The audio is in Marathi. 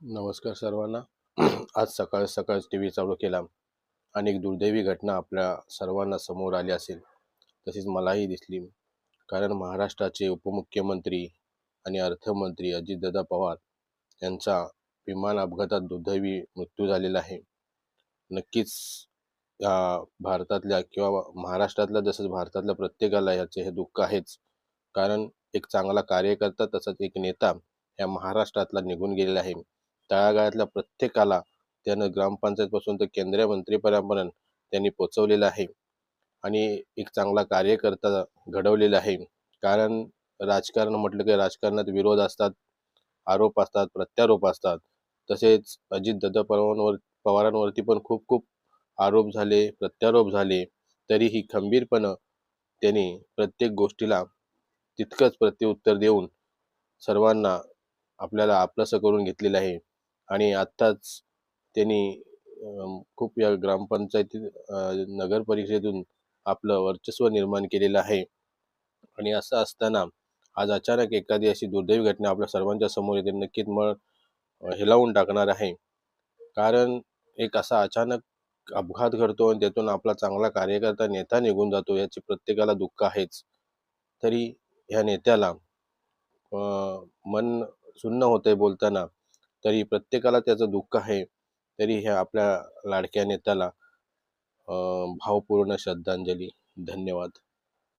नमस्कार सर्वांना. आज सकाळ सकाळ टी व्ही चालू केला आणि एक दुर्दैवी घटना आपल्या सर्वांना समोर आली असेल, तशीच मलाही दिसली. कारण महाराष्ट्राचे उपमुख्यमंत्री आणि अर्थमंत्री अजितदादा पवार यांचा विमान अपघातात दुर्दैवी मृत्यू झालेला आहे. नक्कीच या भारतातल्या किंवा महाराष्ट्रातल्या जसंच भारतातल्या प्रत्येकाला याचे हे दुःख आहेच. कारण एक चांगला कार्यकर्ता तसंच एक नेता या महाराष्ट्रातला निघून गेलेला आहे. तळागाळातल्या प्रत्येकाला त्यानं ग्रामपंचायतपासून तर केंद्रीय मंत्रीपदापर्यंत त्यांनी पोचवलेलं आहे आणि एक चांगला कार्यकर्ता घडवलेला आहे. कारण राजकारण म्हटलं की राजकारणात विरोध असतात, आरोप असतात, प्रत्यारोप असतात. तसेच अजितदादा पवारांवरती पण खूप खूप आरोप झाले, प्रत्यारोप झाले. तरीही खंबीरपणं त्यांनी प्रत्येक गोष्टीला तितकंच प्रत्युत्तर देऊन सर्वांना आपल्याला आपलंसं करून घेतलेलं आहे. आणि आत्ताच त्यांनी खूप या ग्रामपंचायती नगर परिषदेतून आपलं वर्चस्व निर्माण केलेलं आहे. आणि असं असताना आज अचानक एखादी अशी दुर्दैवी घटना आपल्या सर्वांच्या समोर येते, नक्कीच मग हेलावून टाकणार आहे. कारण एक असा अचानक अपघात घडतो आणि त्यातून आपला चांगला कार्यकर्ता नेता निघून जातो, याची प्रत्येकाला दुःख आहेच. तरी ह्या नेत्याला मन सुन्न होतंय बोलताना, तरी प्रत्येकाला त्याचं दुःख आहे. तरी ह्या आपल्या लाडक्या नेत्याला भावपूर्ण श्रद्धांजली. धन्यवाद.